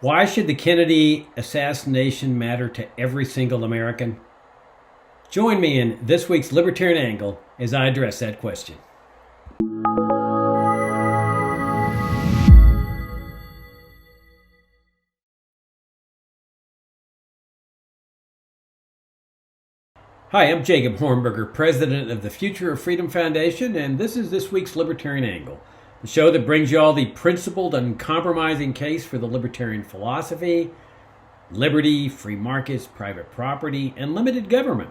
Why should the Kennedy assassination matter to every single American? Join me in this week's Libertarian Angle as I address that question. Hi, I'm Jacob Hornberger, president of the Future of Freedom Foundation, and this week's Libertarian Angle, the show that brings you all the principled, uncompromising case for the libertarian philosophy, liberty, free markets, private property, and limited government.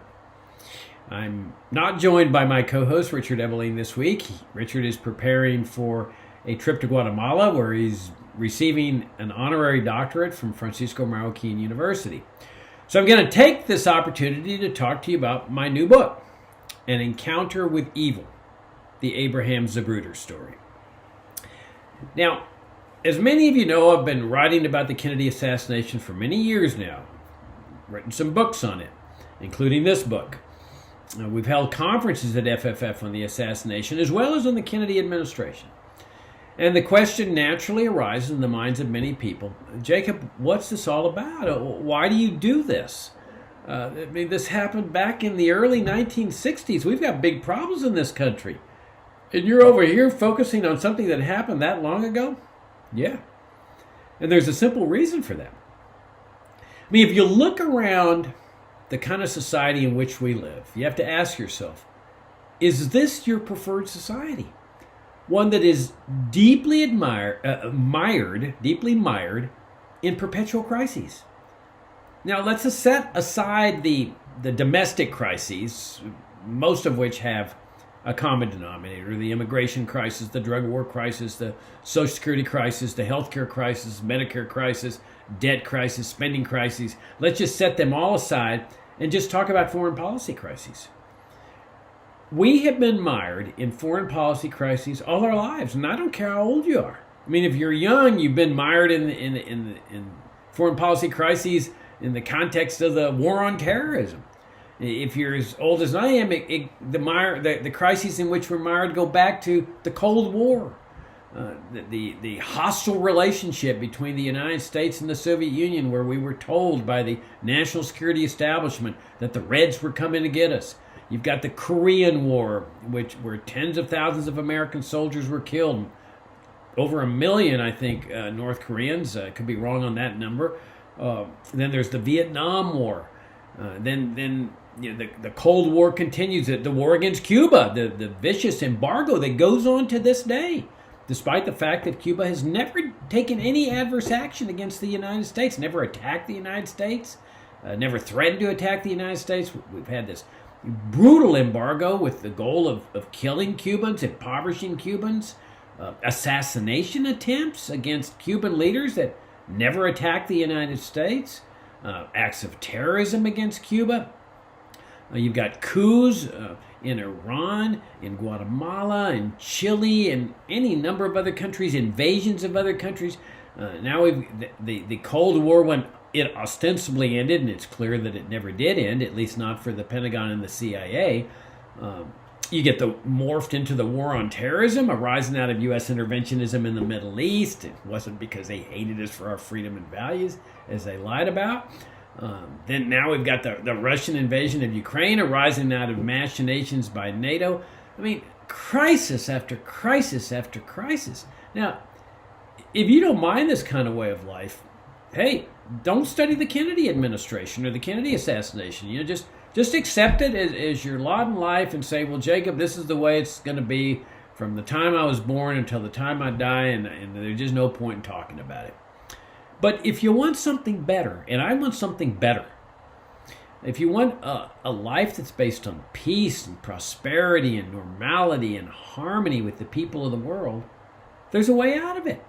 I'm not joined by my co-host, Richard Eveline, this week. Richard is preparing for a trip to Guatemala, where he's receiving an honorary doctorate from Francisco Marroquin University. So I'm going to take this opportunity to talk to you about my new book, An Encounter with Evil, the Abraham Zapruder story. Now, as many of you know, I've been writing about the Kennedy assassination for many years now. I've written some books on it, including this book. We've held conferences at FFF on the assassination, as well as on the Kennedy administration. And the question naturally arises in the minds of many people, Jacob, what's this all about? Why do you do this? This happened back in the early 1960s. We've got big problems in this country. And you're over here focusing on something that happened that long ago? Yeah. And there's a simple reason for that. If you look around the kind of society in which we live, you have to ask yourself, is this your preferred society? One that is deeply mired in perpetual crises. Now, let's set aside the domestic crises, most of which have a common denominator: the immigration crisis, the drug war crisis, the Social Security crisis, the healthcare crisis, Medicare crisis, debt crisis, spending crises. Let's just set them all aside and just talk about foreign policy crises. We have been mired in foreign policy crises all our lives, and I don't care how old you are. If you're young, you've been mired in foreign policy crises in the context of the war on terrorism. If you're as old as I am, the crises in which we're mired go back to the Cold War, the hostile relationship between the United States and the Soviet Union, where we were told by the national security establishment that the Reds were coming to get us. You've got the Korean War, where tens of thousands of American soldiers were killed. Over 1 million, I think, North Koreans. Could be wrong on that number. Then there's the Vietnam War. Then the Cold War continues. The war against Cuba, the vicious embargo that goes on to this day, despite the fact that Cuba has never taken any adverse action against the United States, never attacked the United States, never threatened to attack the United States. We've had this brutal embargo with the goal of killing Cubans, impoverishing Cubans, assassination attempts against Cuban leaders that never attacked the United States, acts of terrorism against Cuba. You've got coups in Iran, in Guatemala, in Chile, and any number of other countries, invasions of other countries. Now the Cold War, when it ostensibly ended, and it's clear that it never did end, at least not for the Pentagon and the CIA. You get morphed into the war on terrorism, arising out of U.S. interventionism in the Middle East. It wasn't because they hated us for our freedom and values, as they lied about. Then now we've got the Russian invasion of Ukraine, arising out of machinations by NATO. Crisis after crisis after crisis. Now, if you don't mind this kind of way of life, hey, don't study the Kennedy administration or the Kennedy assassination. Just accept it as your lot in life and say, well, Jacob, this is the way it's going to be from the time I was born until the time I die, and there's just no point in talking about it. But if you want something better, and I want something better, if you want a life that's based on peace and prosperity and normality and harmony with the people of the world, there's a way out of it.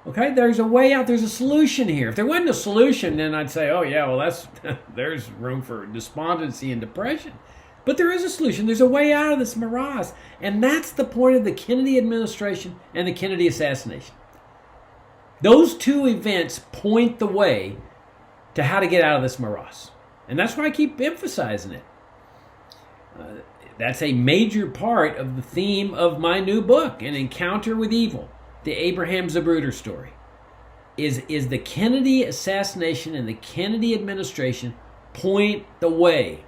Okay, there's a way out. There's a solution here. If there wasn't a solution, then I'd say, oh yeah, well there's room for despondency and depression. But there is a solution. There's a way out of this morass. And that's the point of the Kennedy administration and the Kennedy assassination. Those two events point the way to how to get out of this morass. And that's why I keep emphasizing it. That's a major part of the theme of my new book, An Encounter with Evil, the Abraham Zapruder story. is the Kennedy assassination and the Kennedy administration point the way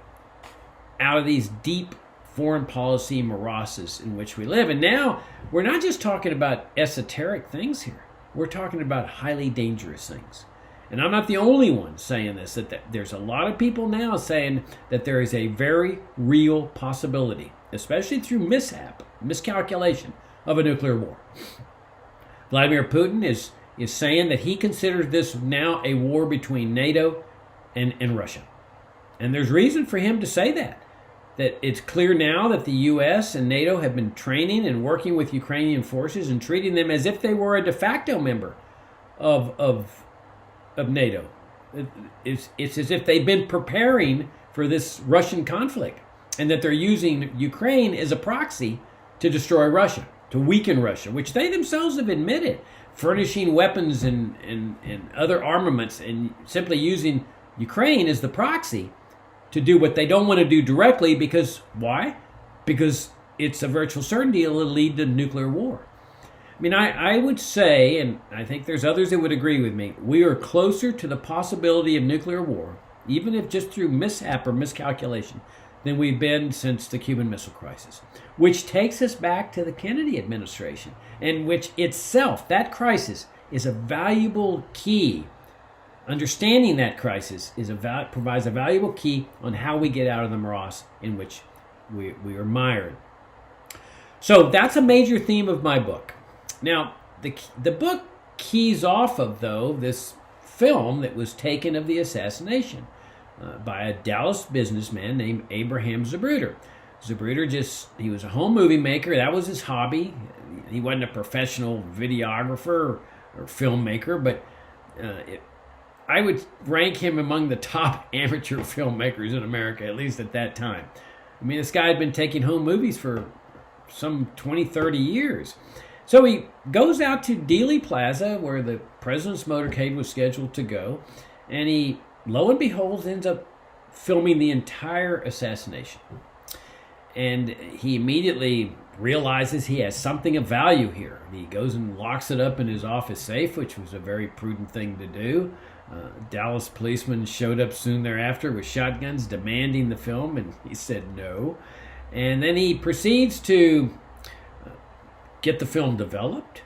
out of these deep foreign policy morasses in which we live. And now we're not just talking about esoteric things here. We're talking about highly dangerous things. And I'm not the only one saying this, that there's a lot of people now saying that there is a very real possibility, especially through miscalculation, of a nuclear war. Vladimir Putin is saying that he considers this now a war between NATO and Russia. And there's reason for him to say that it's clear now that the U.S. and NATO have been training and working with Ukrainian forces and treating them as if they were a de facto member of NATO. It's as if they've been preparing for this Russian conflict, and that they're using Ukraine as a proxy to destroy Russia, to weaken Russia, which they themselves have admitted, furnishing weapons and other armaments and simply using Ukraine as the proxy to do what they don't want to do directly. Because why? Because it's a virtual certainty it'll lead to nuclear war. I mean, I would say, and I think there's others that would agree with me, we are closer to the possibility of nuclear war, even if just through mishap or miscalculation, than we've been since the Cuban Missile Crisis, which takes us back to the Kennedy administration, and which itself, that crisis, is a valuable key. Understanding that crisis provides a valuable key on how we get out of the morass in which we are mired. So that's a major theme of my book. Now, the book keys off of, though, this film that was taken of the assassination by a Dallas businessman named Abraham Zapruder. Zapruder he was a home movie maker. That was his hobby. He wasn't a professional videographer or filmmaker, but I would rank him among the top amateur filmmakers in America, at least at that time. I mean, this guy had been taking home movies for some 20, 30 years. So he goes out to Dealey Plaza, where the president's motorcade was scheduled to go, and he, lo and behold, ends up filming the entire assassination. And he immediately realizes he has something of value here. He goes and locks it up in his office safe, which was a very prudent thing to do. Dallas policemen showed up soon thereafter with shotguns demanding the film, and he said no. And then he proceeds to get the film developed.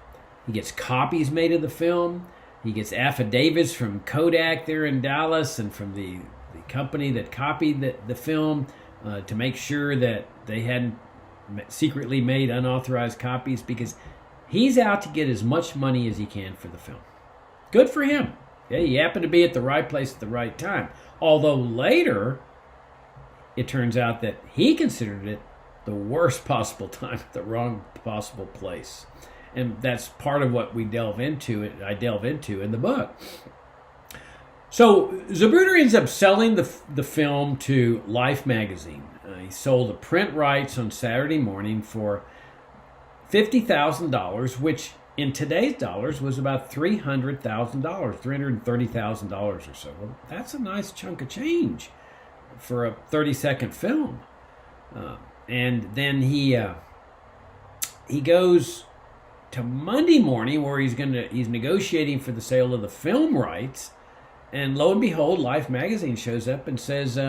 He gets copies made of the film. He gets affidavits from Kodak there in Dallas and from the company that copied the film to make sure that they hadn't secretly made unauthorized copies, because he's out to get as much money as he can for the film. Good for him. Okay, he happened to be at the right place at the right time. Although later, it turns out that he considered it the worst possible time at the wrong possible place. And that's part of what I delve into in the book. So Zapruder ends up selling the film to Life magazine. He sold the print rights on Saturday morning for $50,000, which in today's dollars was about $300,000, $330,000 or so. Well, that's a nice chunk of change for a 30-second film. And then he goes to Monday morning, where he's negotiating for the sale of the film rights, and lo and behold, Life magazine shows up and says,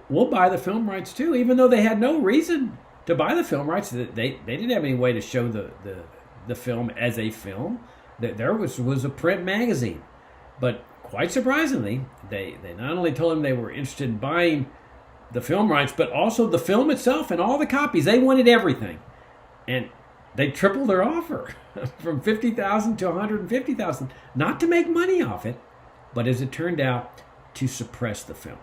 we'll buy the film rights too, even though they had no reason to buy the film rights. They didn't have any way to show the film as a film. There was a print magazine, but quite surprisingly, they not only told him they were interested in buying the film rights, but also the film itself and all the copies. They wanted everything, and they tripled their offer from $50,000 to $150,000, not to make money off it, but as it turned out, to suppress the film,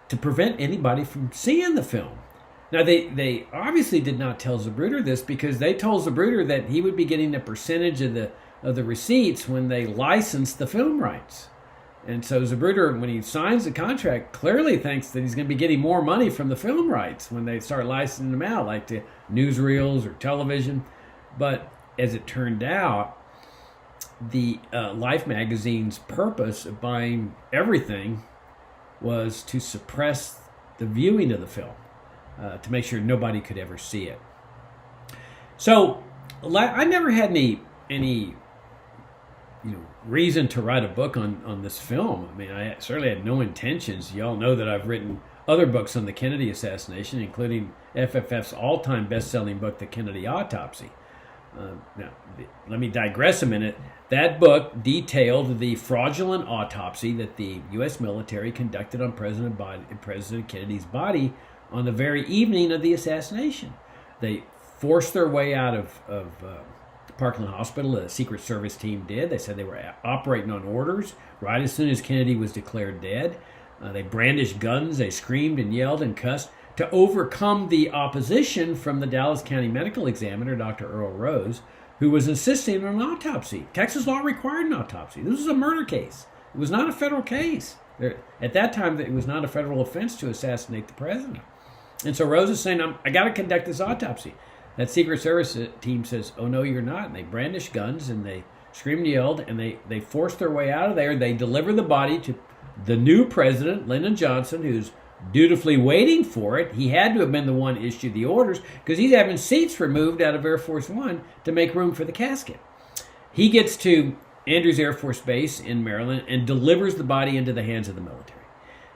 to prevent anybody from seeing the film. Now, they obviously did not tell Zapruder this, because they told Zapruder that he would be getting a percentage of the receipts when they licensed the film rights. And so Zapruder, when he signs the contract, clearly thinks that he's going to be getting more money from the film rights when they start licensing them out, like to newsreels or television. But as it turned out, the Life magazine's purpose of buying everything was to suppress the viewing of the film, to make sure nobody could ever see it. So I never had any reason to write a book on this film. I mean, I certainly had no intentions. Y'all know that I've written other books on the Kennedy assassination, including FFF's all-time best-selling book, The Kennedy Autopsy. Now, let me digress a minute. That book detailed the fraudulent autopsy that the U.S. military conducted on President Kennedy's body on the very evening of the assassination. They forced their way out of Parkland Hospital. The Secret Service team did. They said they were operating on orders right as soon as Kennedy was declared dead. They brandished guns. They screamed and yelled and cussed to overcome the opposition from the Dallas County medical examiner, Dr. Earl Rose, who was insisting on an autopsy. Texas law required an autopsy. This was a murder case. It was not a federal case. At that time, it was not a federal offense to assassinate the president. And so Rose is saying, I got to conduct this autopsy. That Secret Service team says, oh, no, you're not. And they brandished guns, and they screamed and yelled, and they forced their way out of there. They deliver the body to the new president, Lyndon Johnson, who's dutifully waiting for it. He had to have been the one to issue the orders because he's having seats removed out of Air Force One to make room for the casket. He gets to Andrews Air Force Base in Maryland and delivers the body into the hands of the military.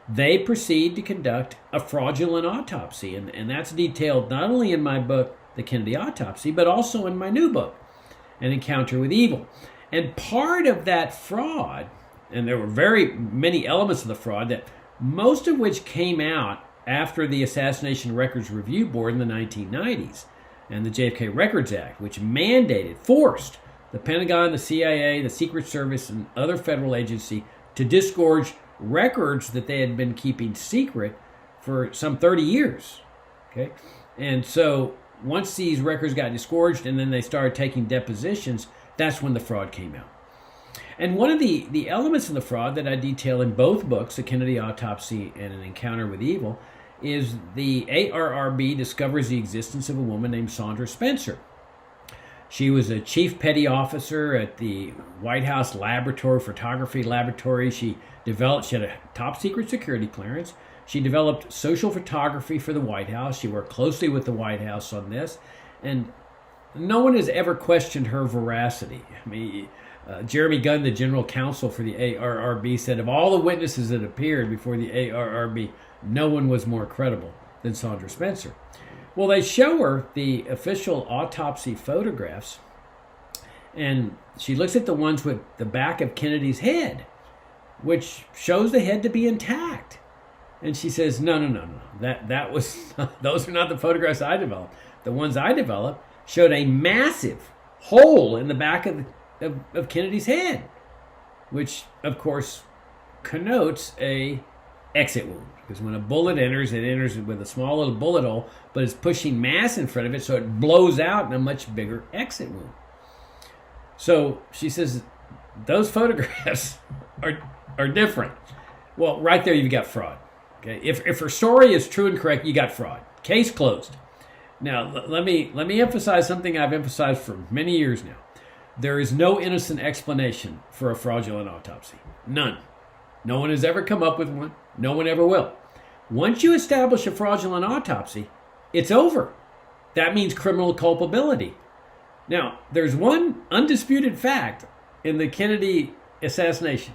They proceed to conduct a fraudulent autopsy, and that's detailed not only in my book, The Kennedy Autopsy, but also in my new book, An Encounter with Evil. And part of that fraud, and there were very many elements of the fraud, that most of which came out after the Assassination Records Review Board in the 1990s and the JFK Records Act, which forced the Pentagon, the CIA, the Secret Service, and other federal agency to disgorge records that they had been keeping secret for some 30 years. Okay? And so once these records got disgorged and then they started taking depositions, that's when the fraud came out. And one of the elements of the fraud that I detail in both books, The Kennedy Autopsy and An Encounter with Evil, is the ARRB discovers the existence of a woman named Sandra Spencer. She was a chief petty officer at the White House photography laboratory. She had a top secret security clearance. She developed social photography for the White House. She worked closely with the White House on this. And no one has ever questioned her veracity. I mean, Jeremy Gunn, the general counsel for the ARRB, said of all the witnesses that appeared before the ARRB, no one was more credible than Sandra Spencer. Well, they show her the official autopsy photographs, and she looks at the ones with the back of Kennedy's head, which shows the head to be intact. And she says, no. Those are not the photographs I developed. The ones I developed showed a massive hole in the back of Kennedy's head, which, of course, connotes a exit wound. Because when a bullet enters, it enters with a small little bullet hole, but it's pushing mass in front of it, so it blows out in a much bigger exit wound. So she says, those photographs are different. Well, right there you've got fraud. Okay, if her story is true and correct, you got fraud. Case closed. Now, let me emphasize something I've emphasized for many years now. There is no innocent explanation for a fraudulent autopsy. None. No one has ever come up with one. No one ever will. Once you establish a fraudulent autopsy, it's over. That means criminal culpability. Now, there's one undisputed fact in the Kennedy assassination,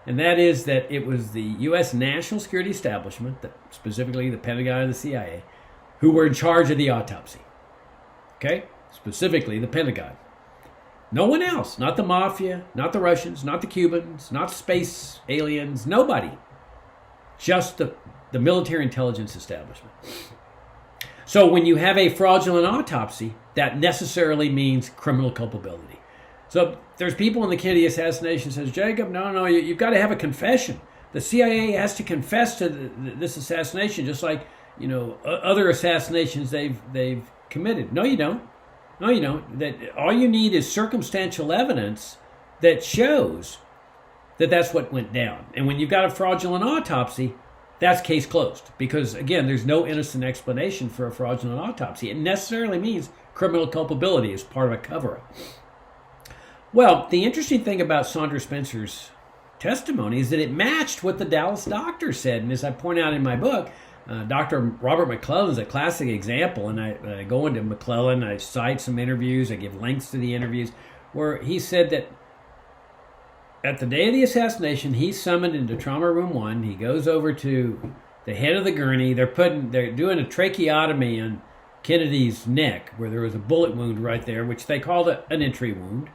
and that is that it was the U.S. national security establishment, specifically the Pentagon and the CIA, who were in charge of the autopsy. Okay? Specifically the Pentagon. No one else. Not the mafia, not the Russians, not the Cubans, not space aliens, nobody. Just the military intelligence establishment. So when you have a fraudulent autopsy, that necessarily means criminal culpability. So there's people in the Kennedy assassination says, Jacob, no, you've got to have a confession. The CIA has to confess to this assassination, just like other assassinations they've committed. No, you don't. That all you need is circumstantial evidence that shows that that's what went down. And when you've got a fraudulent autopsy, that's case closed. Because, again, there's no innocent explanation for a fraudulent autopsy. It necessarily means criminal culpability as part of a cover-up. Well, the interesting thing about Sandra Spencer's testimony is that it matched what the Dallas doctor said. And as I point out in my book, Dr. Robert McClellan is a classic example. And I go into McClellan, I cite some interviews, I give links to the interviews, where he said that at the day of the assassination, he's summoned into Trauma Room 1. He goes over to the head of the gurney. They're doing a tracheotomy on Kennedy's neck, where there was a bullet wound right there, which they called an entry wound.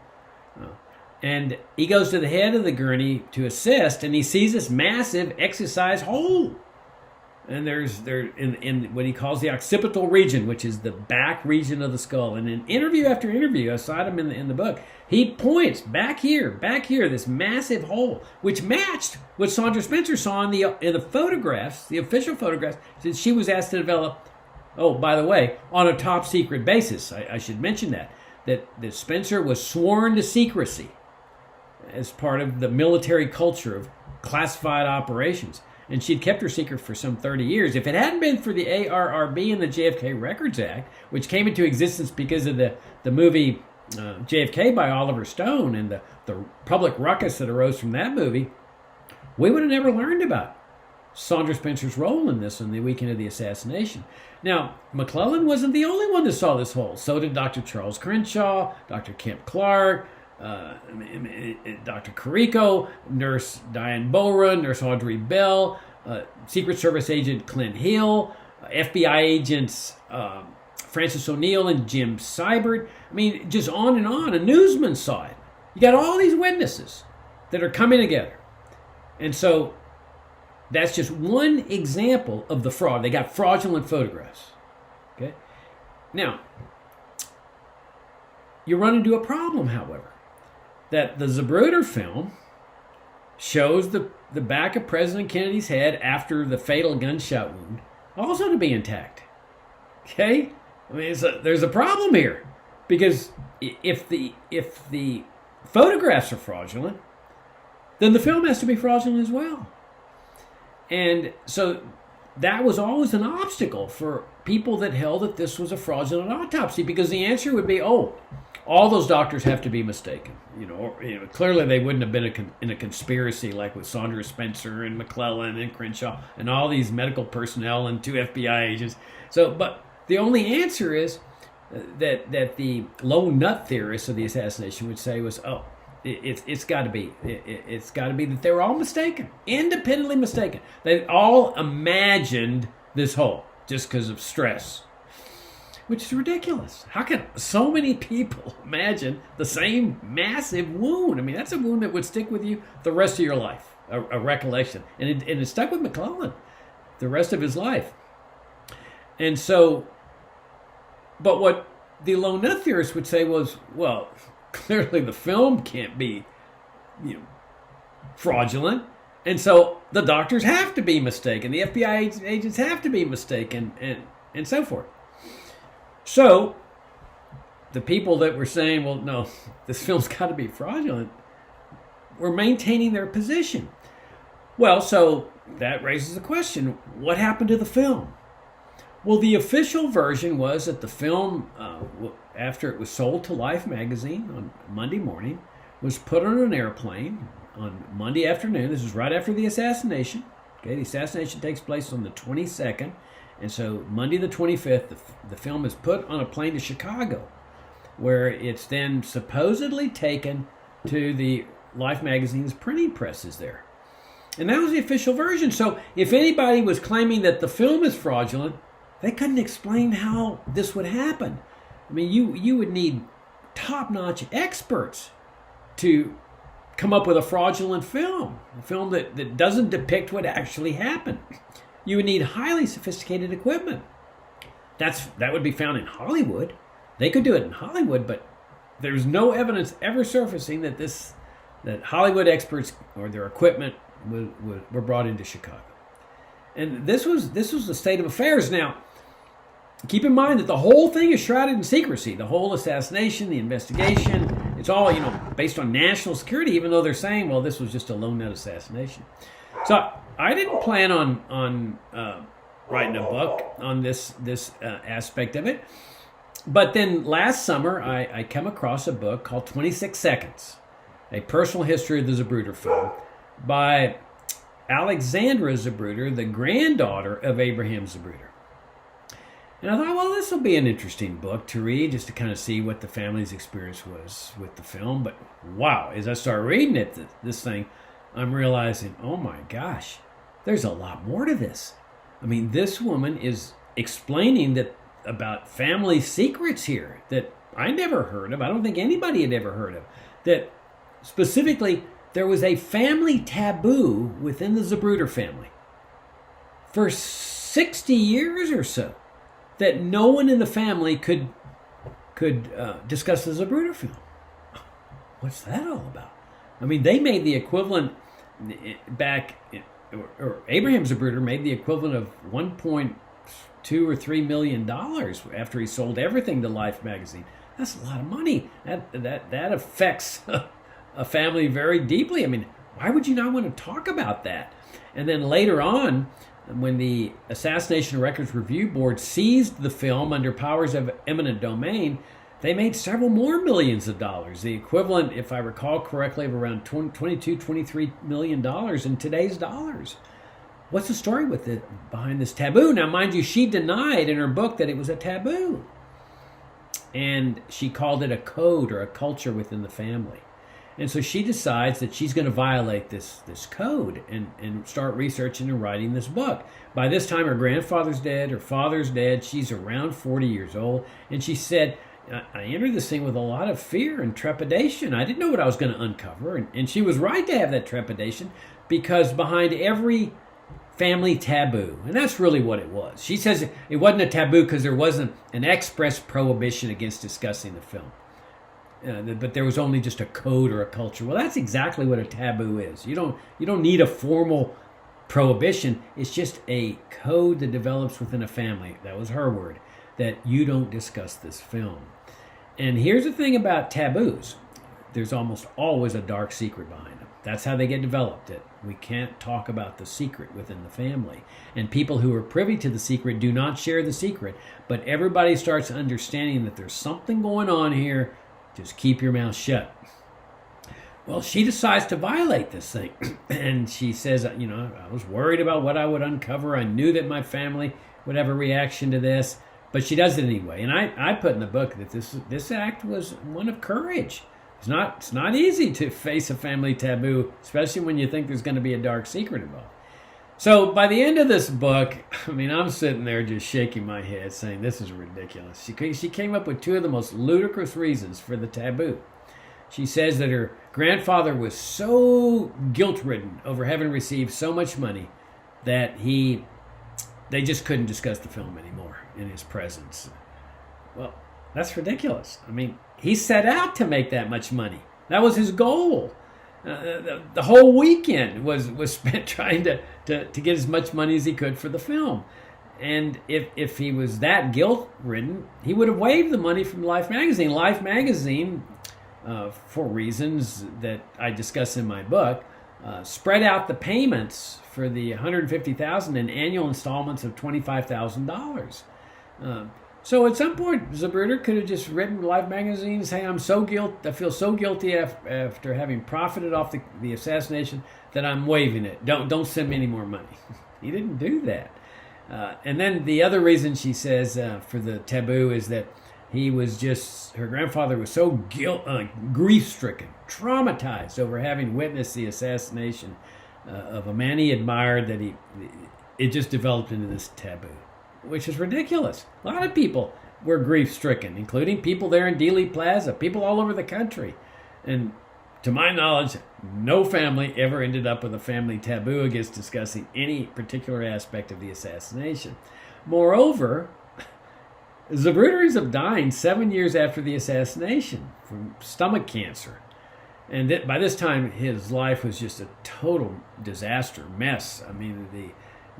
And he goes to the head of the gurney to assist, and he sees this massive excised hole. And there's in what he calls the occipital region, which is the back region of the skull. And in interview after interview, I cite him in the book, he points back here, this massive hole, which matched what Sandra Spencer saw in the photographs, the official photographs, since she was asked to develop. Oh, by the way, on a top secret basis, I should mention that Spencer was sworn to secrecy as part of the military culture of classified operations. And she'd kept her secret for some 30 years. If it hadn't been for the ARRB and the JFK Records Act, which came into existence because of the movie JFK by Oliver Stone and the public ruckus that arose from that movie, we would have never learned about Sandra Spencer's role in this on the weekend of the assassination. Now, McClellan wasn't the only one that saw this hole. So did Dr. Charles Crenshaw, Dr. Kemp Clark, Dr. Carrico, Nurse Diane Bowra, Nurse Audrey Bell, Secret Service agent Clint Hill, FBI agents Francis O'Neill and Jim Seibert. I mean, just on and on. A newsman saw it. You got all these witnesses that are coming together. And so that's just one example of the fraud. They got fraudulent photographs. Okay? Now, you run into a problem, however, that the Zapruder film shows the back of President Kennedy's head after the fatal gunshot wound also to be intact. Okay? I mean, there's a problem here, because if the photographs are fraudulent, then the film has to be fraudulent as well. And so that was always an obstacle for people that held that this was a fraudulent autopsy, because the answer would be, oh, all those doctors have to be mistaken. Clearly they wouldn't have been in a conspiracy like with Sandra Spencer and McClellan and Crenshaw and all these medical personnel and 2 FBI agents. So, but the only answer is that the lone nut theorists of the assassination would say was, oh, it's got to be that they were all mistaken, independently mistaken. They all imagined this hole just because of stress, which is ridiculous. How can so many people imagine the same massive wound? I mean, that's a wound that would stick with you the rest of your life, a recollection. And it stuck with McClellan the rest of his life. And so, but what the lone nut theorists would say was, well, clearly the film can't be, fraudulent. And so the doctors have to be mistaken. The FBI agents have to be mistaken, and so forth. So the people that were saying, well, no, this film's got to be fraudulent, were maintaining their position. Well, so that raises the question, what happened to the film? Well, the official version was that the film, after it was sold to Life magazine on Monday morning, was put on an airplane on Monday afternoon. This is right after the assassination. Okay, the assassination takes place on the 22nd. And so Monday the 25th, the film is put on a plane to Chicago, where it's then supposedly taken to the Life magazine's printing presses there. And that was the official version. So if anybody was claiming that the film is fraudulent, they couldn't explain how this would happen. I mean, you would need top-notch experts to come up with a fraudulent film, a film that doesn't depict what actually happened. You would need highly sophisticated equipment. That would be found in Hollywood. They could do it in Hollywood, but there's no evidence ever surfacing that Hollywood experts or their equipment were brought into Chicago. And this was the state of affairs. Now, keep in mind that the whole thing is shrouded in secrecy. The whole assassination, the investigation, it's all, based on national security, even though they're saying, well, this was just a lone nut assassination. So I didn't plan on writing a book on this aspect of it. But then last summer, I came across a book called 26 Seconds, A Personal History of the Zapruder Film, by Alexandra Zapruder, the granddaughter of Abraham Zapruder. And I thought, well, this will be an interesting book to read, just to kind of see what the family's experience was with the film. But wow, as I start reading it, this thing, I'm realizing, oh my gosh, there's a lot more to this. I mean, this woman is explaining that about family secrets here that I never heard of. I don't think anybody had ever heard of. That specifically, there was a family taboo within the Zapruder family for 60 years or so, that no one in the family could discuss the Zapruder film. What's that all about? I mean, they made the equivalent back, or Abraham Zapruder made the equivalent of 1.2 or $3 million after he sold everything to Life magazine. That's a lot of money. That affects a family very deeply. I mean, why would you not want to talk about that? And then later on, when the Assassination Records Review Board seized the film under powers of eminent domain, they made several more millions of dollars, the equivalent, if I recall correctly, of around $23 million in today's dollars. What's the story with it behind this taboo? Now, mind you, she denied in her book that it was a taboo. And she called it a code or a culture within the family. And so she decides that she's going to violate this code and start researching and writing this book. By this time, her grandfather's dead, her father's dead. She's around 40 years old. And she said, I entered this thing with a lot of fear and trepidation. I didn't know what I was going to uncover. And she was right to have that trepidation, because behind every family taboo, and that's really what it was. She says it wasn't a taboo because there wasn't an express prohibition against discussing the film. But there was only just a code or a culture. Well, that's exactly what a taboo is. You don't need a formal prohibition. It's just a code that develops within a family. That was her word, that you don't discuss this film. And here's the thing about taboos. There's almost always a dark secret behind them. That's how they get developed. That we can't talk about the secret within the family. And people who are privy to the secret do not share the secret. But everybody starts understanding that there's something going on here. Just keep your mouth shut. Well, she decides to violate this thing. And she says, I was worried about what I would uncover. I knew that my family would have a reaction to this. But she does it anyway. And I put in the book that this act was one of courage. It's not easy to face a family taboo, especially when you think there's going to be a dark secret involved. So by the end of this book, I'm sitting there just shaking my head saying, this is ridiculous. She came up with two of the most ludicrous reasons for the taboo. She says that her grandfather was so guilt-ridden over having received so much money that they just couldn't discuss the film anymore in his presence. Well, that's ridiculous. He set out to make that much money. That was his goal. The whole weekend was spent trying to get as much money as he could for the film. And if he was that guilt-ridden, he would have waived the money from Life magazine. Life magazine, for reasons that I discuss in my book, spread out the payments for the $150,000 in annual installments of $25,000. So at some point, Zapruder could have just written Life magazine saying, I feel so guilty after having profited off the assassination that I'm waiving it. Don't send me any more money. He didn't do that. And then the other reason she says for the taboo is that her grandfather was so grief-stricken, traumatized over having witnessed the assassination of a man he admired, that it just developed into this taboo, which is ridiculous. A lot of people were grief-stricken, including people there in Dealey Plaza, people all over the country. And to my knowledge, no family ever ended up with a family taboo against discussing any particular aspect of the assassination. Moreover, Zapruder ends up dying 7 years after the assassination from stomach cancer. And by this time, his life was just a total disaster, mess.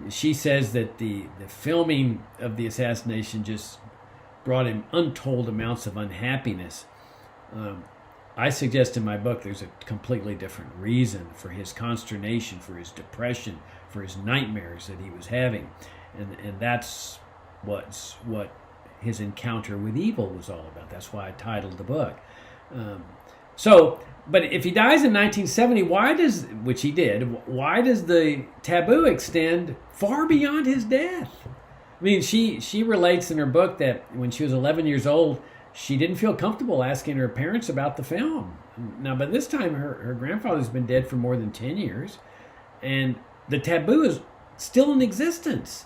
She says that the filming of the assassination just brought him untold amounts of unhappiness. I suggest in my book there's a completely different reason for his consternation, for his depression, for his nightmares that he was having. And that's what his encounter with evil was all about. That's why I titled the book. But if he dies in 1970, why does the taboo extend far beyond his death? I mean, she relates in her book that when she was 11 years old, she didn't feel comfortable asking her parents about the film. Now, by this time, her grandfather's been dead for more than 10 years, and the taboo is still in existence.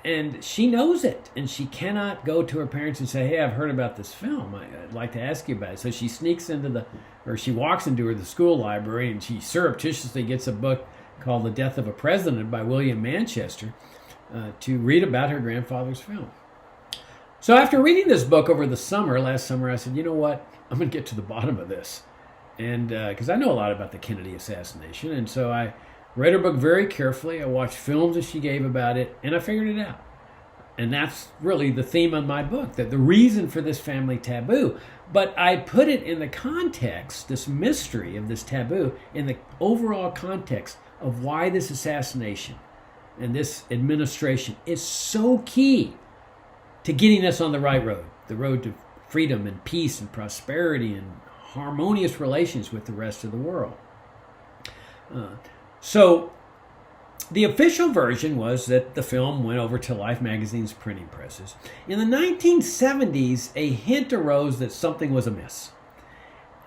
And she knows it, and she cannot go to her parents and say, hey, I've heard about this film. I'd like to ask you about it. So she sneaks she walks into the school library, and she surreptitiously gets a book called The Death of a President by William Manchester to read about her grandfather's film. So after reading this book over the last summer, I said, you know what? I'm going to get to the bottom of this. And because I know a lot about the Kennedy assassination, and so I read her book very carefully. I watched films that she gave about it, and I figured it out. And that's really the theme of my book, that the reason for this family taboo. But I put it in the context, this mystery of this taboo, in the overall context of why this assassination and this administration is so key to getting us on the right road, the road to freedom and peace and prosperity and harmonious relations with the rest of the world. So the official version was that the film went over to Life magazine's printing presses. In the 1970s, a hint arose that something was amiss.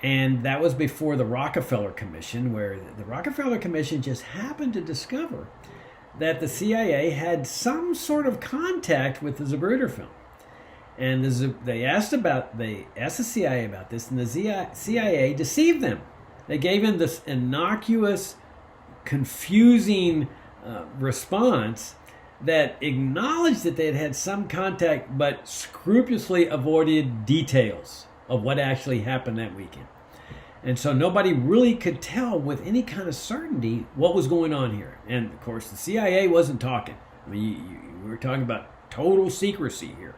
And that was before the Rockefeller Commission, where the Rockefeller Commission just happened to discover that the CIA had some sort of contact with the Zapruder film. And they asked the CIA about this, and the CIA deceived them. They gave him this innocuous, confusing response that acknowledged that they had had some contact, but scrupulously avoided details of what actually happened that weekend. And so nobody really could tell with any kind of certainty what was going on here. And of course, the CIA wasn't talking. I mean, we were talking about total secrecy here.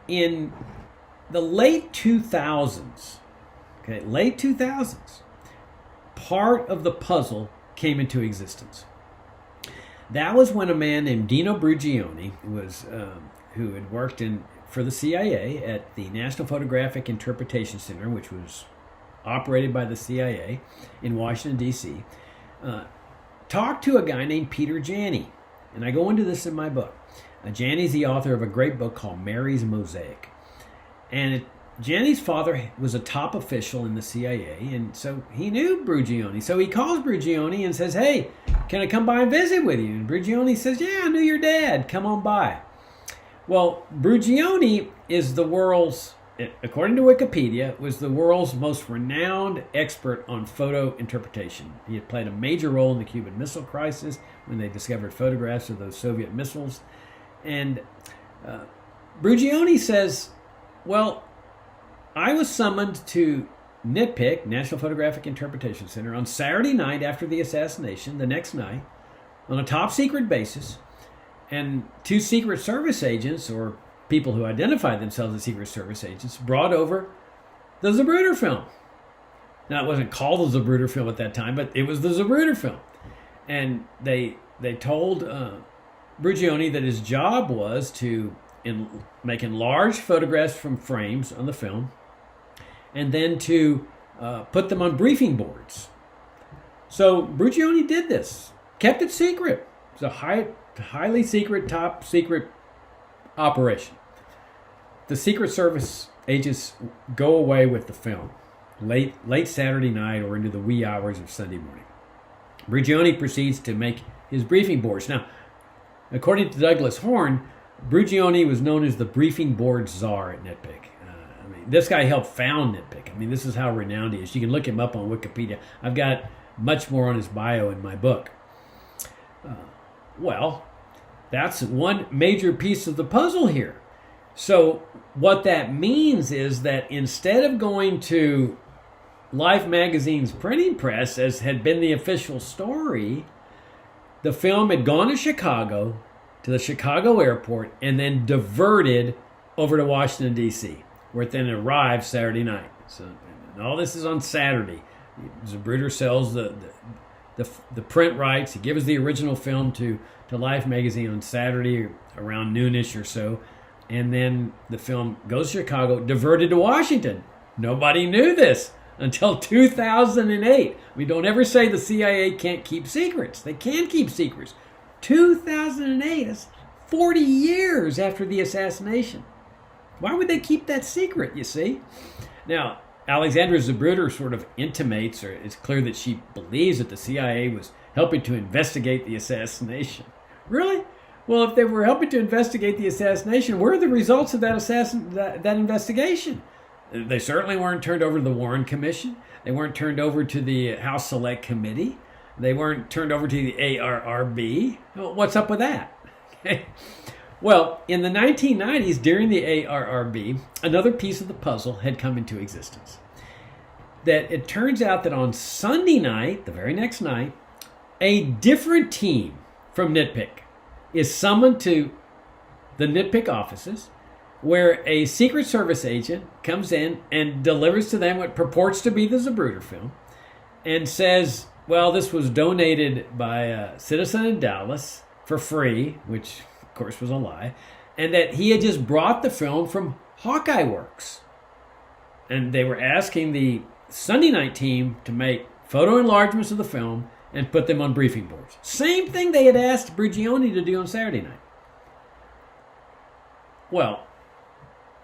In the late 2000s, part of the puzzle came into existence. That was when a man named Dino Brugioni who had worked for the CIA at the National Photographic Interpretation Center, which was operated by the CIA in Washington, D.C., talked to a guy named Peter Janney. And I go into this in my book. Janney's the author of a great book called Mary's Mosaic. And Janney's father was a top official in the CIA, and so he knew Brugioni. So he calls Brugioni and says, hey, can I come by and visit with you? And Brugioni says, yeah, I knew your dad. Come on by. Well, Brugioni is the world's, according to Wikipedia, was the world's most renowned expert on photo interpretation. He had played a major role in the Cuban Missile Crisis when they discovered photographs of those Soviet missiles. And Brugioni says, well, I was summoned to NPIC, National Photographic Interpretation Center, on Saturday night after the assassination, the next night, on a top secret basis, and two Secret Service agents, or people who identified themselves as Secret Service agents, brought over the Zapruder film. Now, it wasn't called the Zapruder film at that time, but it was the Zapruder film. And they told Brugioni that his job was to make enlarged photographs from frames on the film, and then to put them on briefing boards. So Brugioni did this, kept it secret. It was a highly secret, top secret operation. The Secret Service agents go away with the film late Saturday night or into the wee hours of Sunday morning. Brugioni proceeds to make his briefing boards. Now, according to Douglas Horn, Brugioni was known as the briefing board czar at NPIC. This guy helped found NPIC. This is how renowned he is. You can look him up on Wikipedia. I've got much more on his bio in my book. Well, that's one major piece of the puzzle here. So what that means is that instead of going to Life magazine's printing press, as had been the official story, the film had gone to Chicago, to the Chicago airport, and then diverted over to Washington, D.C., where it then arrived Saturday night. So, and all this is on Saturday. Zapruder sells the print rights. He gives the original film to Life magazine on Saturday around noonish or so, and then the film goes to Chicago, diverted to Washington. Nobody knew this until 2008. We don't ever say the CIA can't keep secrets. They can keep secrets. 2008, 40 years after the assassination. Why would they keep that secret, you see? Now, Alexandra Zapruder sort of intimates, or it's clear that she believes that the CIA was helping to investigate the assassination. Really? Well, if they were helping to investigate the assassination, where are the results of that investigation? They certainly weren't turned over to the Warren Commission. They weren't turned over to the House Select Committee. They weren't turned over to the ARRB. Well, what's up with that? Okay. Well, in the 1990s, during the ARRB, another piece of the puzzle had come into existence. That it turns out that on Sunday night, the very next night, a different team from NitPick is summoned to the NitPick offices, where a Secret Service agent comes in and delivers to them what purports to be the Zapruder film and says, well, this was donated by a citizen in Dallas for free, which of course was a lie, and that he had just brought the film from Hawkeye Works. And they were asking the Sunday night team to make photo enlargements of the film and put them on briefing boards. Same thing they had asked Brugioni to do on Saturday night. Well,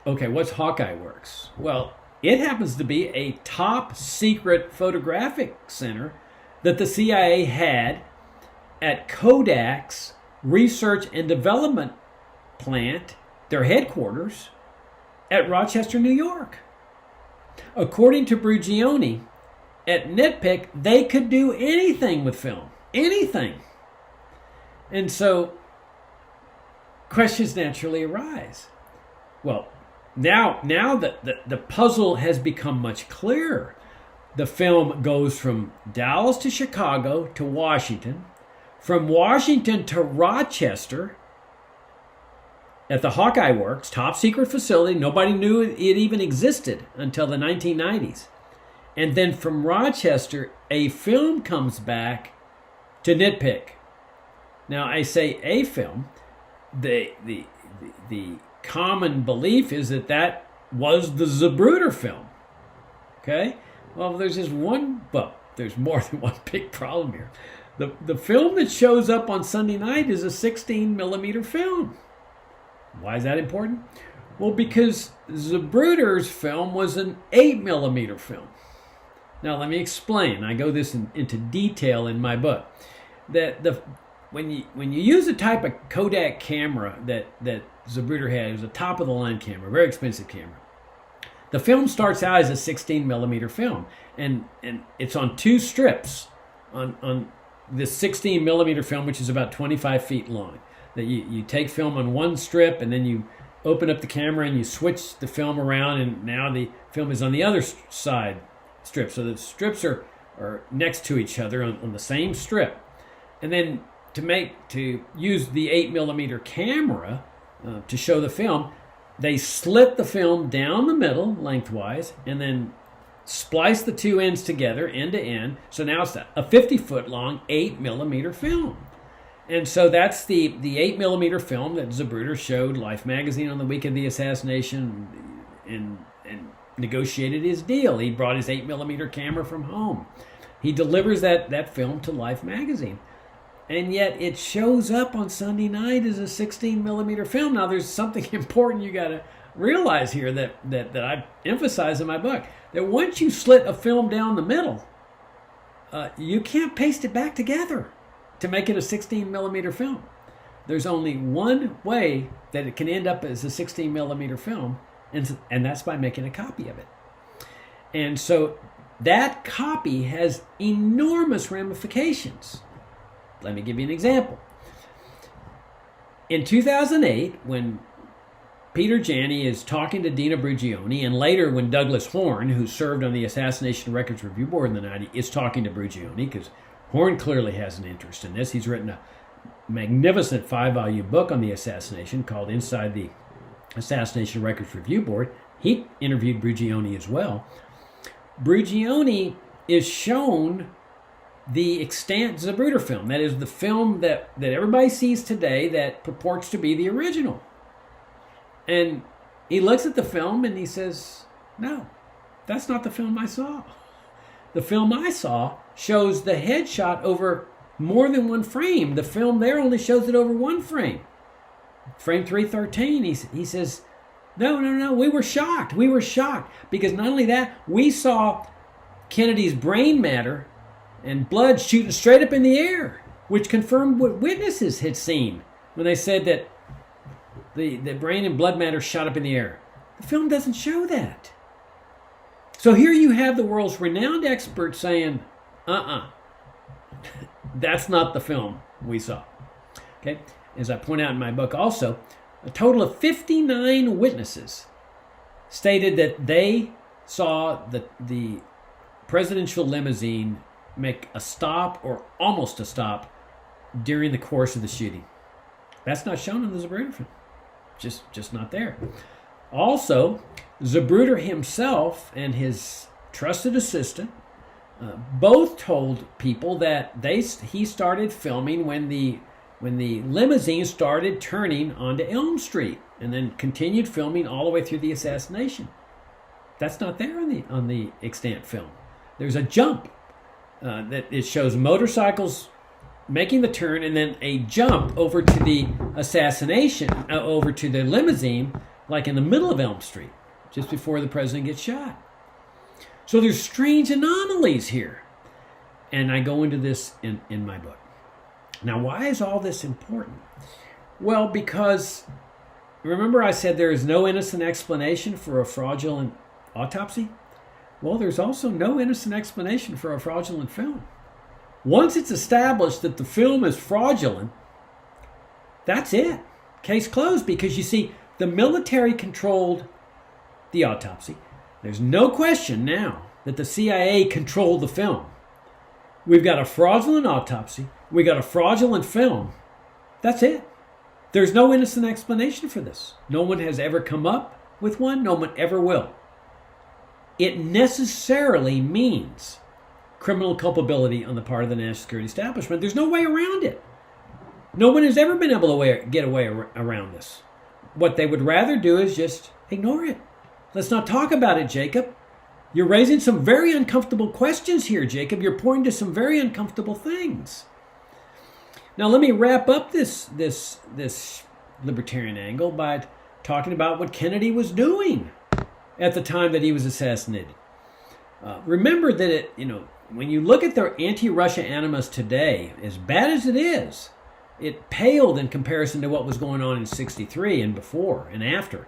okay, what's Hawkeye Works? Well, it happens to be a top secret photographic center that the CIA had at Kodak's research and development plant, their headquarters, at Rochester, New York. According to Brugioni, at NitPick, they could do anything with film. Anything. And so, questions naturally arise. Well, now that the puzzle has become much clearer. The film goes from Dallas to Chicago to Washington, from Washington to Rochester at the Hawkeye Works, top secret facility. Nobody knew it even existed until the 1990s. And then from Rochester, a film comes back to NitPick. Now, I say a film. The common belief is that was the Zapruder film. Okay? Well, there's more than one big problem here. The film that shows up on Sunday night is a 16 millimeter film. Why is that important? Well, because Zapruder's film was an 8 millimeter film. Now, let me explain. I go this into detail in my book. When you use a type of Kodak camera that Zapruder had, it was a top of the line camera, very expensive camera. The film starts out as a 16 millimeter film, and it's on two strips on this 16 millimeter film, which is about 25 feet long. That you take film on one strip, and then you open up the camera and you switch the film around, and now the film is on the other side strip. So the strips are next to each other on the same strip. And then to use the 8 millimeter camera to show the film, they slit the film down the middle lengthwise and then splice the two ends together end to end. So now it's a 50-foot long 8 millimeter film. And so that's the 8 millimeter film that Zapruder showed Life magazine on the week of the assassination and negotiated his deal. He brought his 8 millimeter camera from home. He delivers that film to Life magazine. And yet it shows up on Sunday night as a 16 millimeter film. Now there's something important you got to realize here that I emphasize in my book. That once you slit a film down the middle, you can't paste it back together to make it a 16 millimeter film. There's only one way that it can end up as a 16 millimeter film, and that's by making a copy of it. And so that copy has enormous ramifications. Let me give you an example. In 2008, when Peter Janney is talking to Dina Brugioni, and later when Douglas Horn, who served on the Assassination Records Review Board in the 90s, is talking to Brugioni, because Horn clearly has an interest in this. He's written a magnificent 5-volume book on the assassination called Inside the Assassination Records Review Board. He interviewed Brugioni as well. Brugioni is shown the extant Zapruder film. That is the film that everybody sees today that purports to be the original. And he looks at the film and he says, no, that's not the film I saw. The film I saw shows the headshot over more than one frame. The film there only shows it over one frame. frame 313, he says, no, we were shocked. We were shocked because not only that, we saw Kennedy's brain matter and blood shooting straight up in the air, which confirmed what witnesses had seen when they said that the brain and blood matter shot up in the air. The film doesn't show that. So here you have the world's renowned experts saying, that's not the film we saw. Okay, as I point out in my book also, a total of 59 witnesses stated that they saw the presidential limousine make a stop or almost a stop during the course of the shooting. That's not shown in the Zapruder film. Just not there. Also, Zapruder himself and his trusted assistant both told people that he started filming when the limousine started turning onto Elm Street, and then continued filming all the way through the assassination. That's not there on the extant film. There's a jump that it shows motorcycles making the turn, and then a jump over to the assassination, over to the limousine, like in the middle of Elm Street, just before the president gets shot. So there's strange anomalies here. And I go into this in my book. Now, why is all this important? Well, because remember I said there is no innocent explanation for a fraudulent autopsy? Well, there's also no innocent explanation for a fraudulent film. Once it's established that the film is fraudulent, that's it. Case closed, because you see, the military controlled the autopsy. There's no question now that the CIA controlled the film. We've got a fraudulent autopsy. We got a fraudulent film. That's it. There's no innocent explanation for this. No one has ever come up with one. No one ever will. It necessarily means criminal culpability on the part of the national security establishment. There's no way around it. No one has ever been able to get away around this. What they would rather do is just ignore it. Let's not talk about it, Jacob. You're raising some very uncomfortable questions here, Jacob. You're pointing to some very uncomfortable things. Now, let me wrap up this libertarian angle by talking about what Kennedy was doing at the time that he was assassinated. Remember that when you look at the anti-Russia animus today, as bad as it is, it paled in comparison to what was going on in '63 and before and after.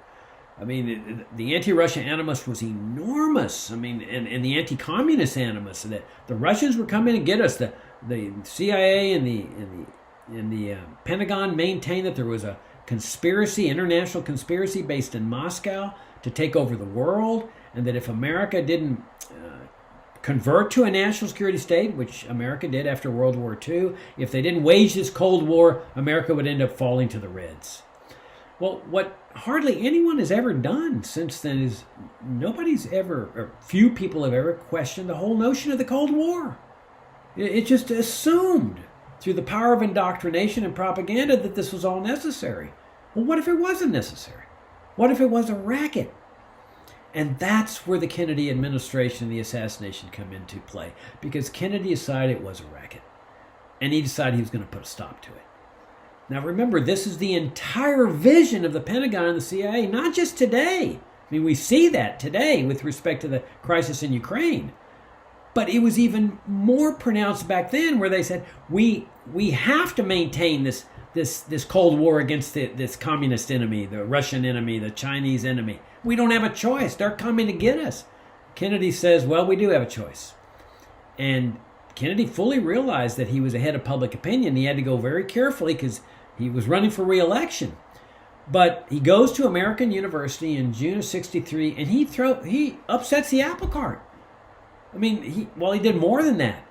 I mean, the anti-Russia animus was enormous. I mean, and the anti-communist animus, that the Russians were coming to get us. The CIA and the Pentagon maintained that there was a conspiracy, international conspiracy based in Moscow to take over the world, and that if America didn't convert to a national security state, which America did after World War II, if they didn't wage this Cold War, America would end up falling to the Reds. Well, what hardly anyone has ever done since then is few people have ever questioned the whole notion of the Cold War. It just assumed through the power of indoctrination and propaganda that this was all necessary. Well, what if it wasn't necessary? What if it was a racket? And that's where the Kennedy administration and the assassination come into play, because Kennedy decided it was a racket, and he decided he was going to put a stop to it. Now remember, this is the entire vision of the Pentagon and the CIA, not just today. I mean, we see that today with respect to the crisis in Ukraine. But it was even more pronounced back then, where they said, we have to maintain this Cold War against this communist enemy, the Russian enemy, the Chinese enemy. We don't have a choice. They're coming to get us. Kennedy says, well, we do have a choice. And Kennedy fully realized that he was ahead of public opinion. He had to go very carefully because he was running for re-election. But he goes to American University in June of '63, and he upsets the apple cart. I mean, he did more than that.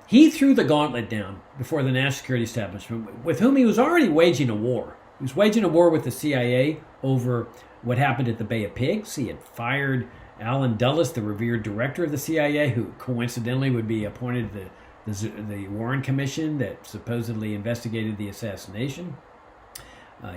He threw the gauntlet down before the national security establishment, with whom he was already waging a war. He was waging a war with the CIA over what happened at the Bay of Pigs. He had fired Allen Dulles, the revered director of the CIA, who coincidentally would be appointed to the Warren Commission that supposedly investigated the assassination.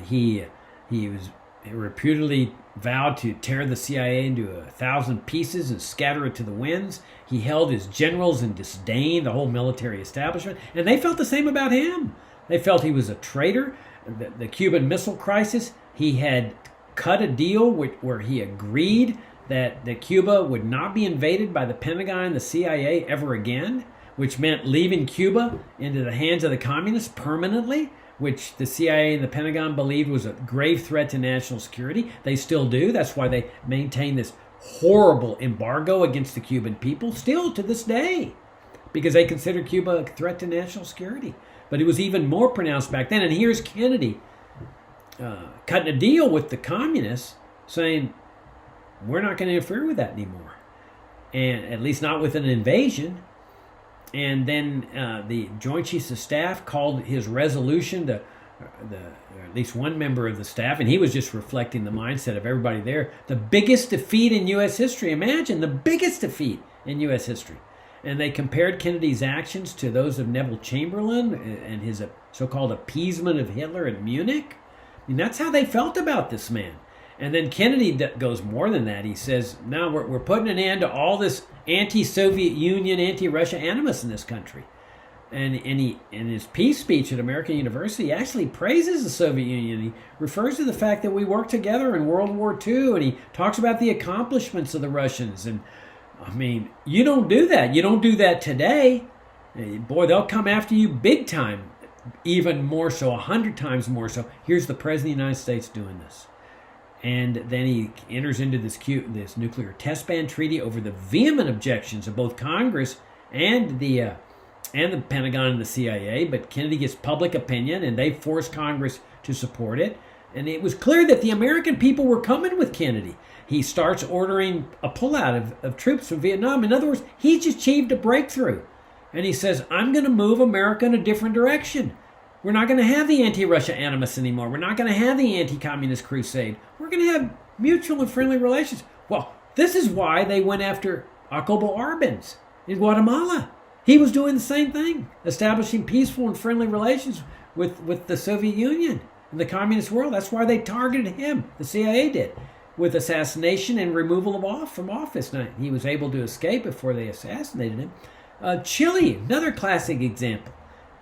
He was reputedly vowed to tear the CIA into 1,000 pieces and scatter it to the winds. He held his generals in disdain, the whole military establishment, and they felt the same about him. They felt he was a traitor. the Cuban Missile Crisis. He had cut a deal where he agreed that Cuba would not be invaded by the Pentagon and the CIA ever again, which meant leaving Cuba into the hands of the communists permanently, which the CIA and the Pentagon believed was a grave threat to national security. They still do. That's why they maintain this horrible embargo against the Cuban people still to this day, because they consider Cuba a threat to national security. But it was even more pronounced back then. And here's Kennedy cutting a deal with the communists, saying, we're not going to interfere with that anymore, and at least not with an invasion. And then the Joint Chiefs of Staff called his resolution to or at least one member of the staff, and he was just reflecting the mindset of everybody there, the biggest defeat in U.S. history. Imagine, the biggest defeat in U.S. history. And they compared Kennedy's actions to those of Neville Chamberlain and his so-called appeasement of Hitler in Munich. I mean, that's how they felt about this man. And then Kennedy goes more than that. He says, now we're putting an end to all this anti-Soviet Union, anti-Russia animus in this country. And he, in his peace speech at American University, he actually praises the Soviet Union. He refers to the fact that we worked together in World War II, and he talks about the accomplishments of the Russians. And, I mean, you don't do that. You don't do that today. Boy, they'll come after you big time, even more so, 100 times more so. Here's the President of the United States doing this. And then he enters into this nuclear test ban treaty over the vehement objections of both Congress and the Pentagon and the CIA. But Kennedy gets public opinion, and they force Congress to support it. And it was clear that the American people were coming with Kennedy. He starts ordering a pullout of troops from Vietnam. In other words, he's achieved a breakthrough. And he says, I'm going to move America in a different direction. We're not going to have the anti-Russia animus anymore. We're not going to have the anti-communist crusade. We're going to have mutual and friendly relations. Well, this is why they went after Jacob Arbenz in Guatemala. He was doing the same thing, establishing peaceful and friendly relations with the Soviet Union and the communist world. That's why they targeted him, the CIA did, with assassination and removal from office. Now, he was able to escape before they assassinated him. Chile, another classic example.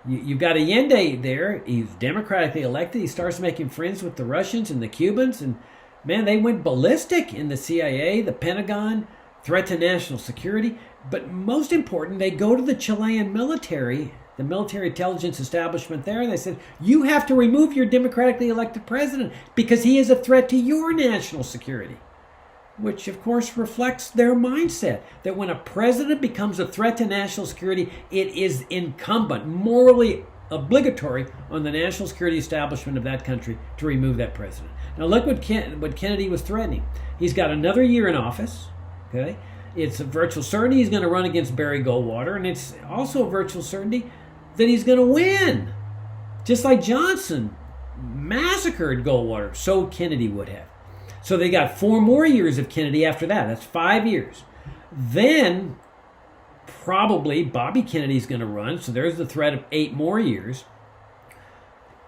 You've got Allende there. He's democratically elected. He starts making friends with the Russians and the Cubans. And, man, they went ballistic in the CIA, the Pentagon, threat to national security. But most important, they go to the Chilean military, the military intelligence establishment there, and they said, you have to remove your democratically elected president because he is a threat to your national security. Which, of course, reflects their mindset that when a president becomes a threat to national security, it is incumbent, morally obligatory on the national security establishment of that country to remove that president. Now, look what Kennedy was threatening. He's got another year in office. Okay, it's a virtual certainty he's going to run against Barry Goldwater, and it's also a virtual certainty that he's going to win. Just like Johnson massacred Goldwater, so Kennedy would have. So they got 4 more years of Kennedy after that. That's 5 years. Then probably Bobby Kennedy's going to run. So there's the threat of 8 more years.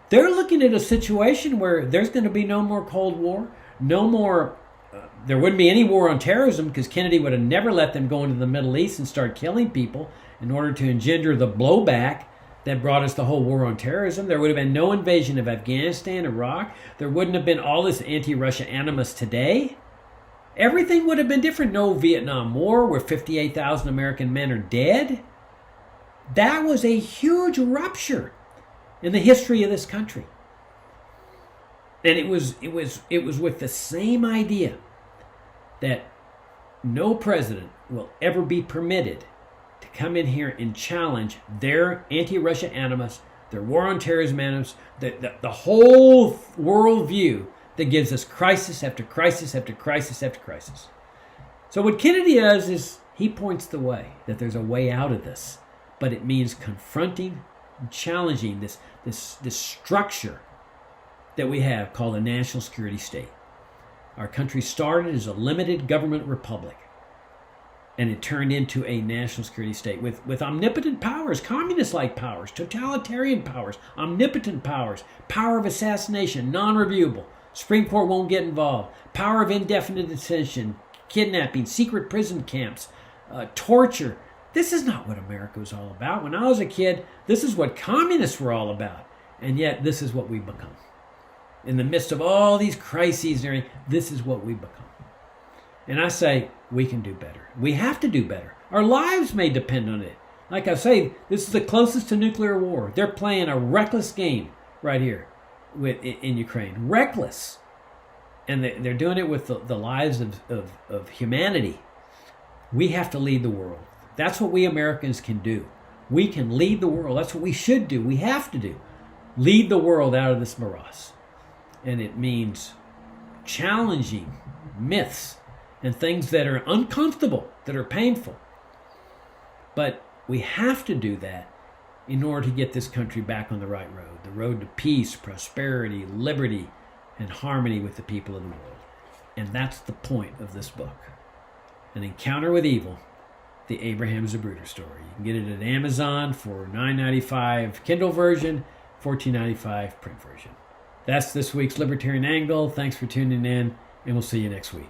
They're looking at a situation where there's going to be no more Cold War, no more. There wouldn't be any war on terrorism because Kennedy would have never let them go into the Middle East and start killing people in order to engender the blowback that brought us the whole war on terrorism. There would have been no invasion of Afghanistan, Iraq. There wouldn't have been all this anti-Russia animus today. Everything would have been different. No Vietnam War where 58,000 American men are dead. That was a huge rupture in the history of this country. And it was with the same idea that no president will ever be permitted to come in here and challenge their anti-Russia animus, their war on terrorism animus, the whole worldview that gives us crisis after crisis after crisis after crisis. So what Kennedy does is he points the way, that there's a way out of this, but it means confronting and challenging this structure that we have called a national security state. Our country started as a limited government republic, and it turned into a national security state with omnipotent powers, communist-like powers, totalitarian powers, omnipotent powers, power of assassination, non-reviewable. Supreme Court won't get involved. Power of indefinite detention, kidnapping, secret prison camps, torture. This is not what America was all about. When I was a kid, this is what communists were all about. And yet, this is what we become. In the midst of all these crises and everything, this is what we become. And I say, we can do better. We have to do better. Our lives may depend on it. Like I say, this is the closest to nuclear war. They're playing a reckless game right here in Ukraine. Reckless. And they're doing it with the lives of humanity. We have to lead the world. That's what we Americans can do. We can lead the world. That's what we should do. We have to do. Lead the world out of this morass. And it means challenging myths and things that are uncomfortable, that are painful. But we have to do that in order to get this country back on the right road. The road to peace, prosperity, liberty, and harmony with the people of the world. And that's the point of this book. An Encounter with Evil, the Abraham Zapruder story. You can get it at Amazon for $9.95 Kindle version, $14.95 print version. That's this week's Libertarian Angle. Thanks for tuning in, and we'll see you next week.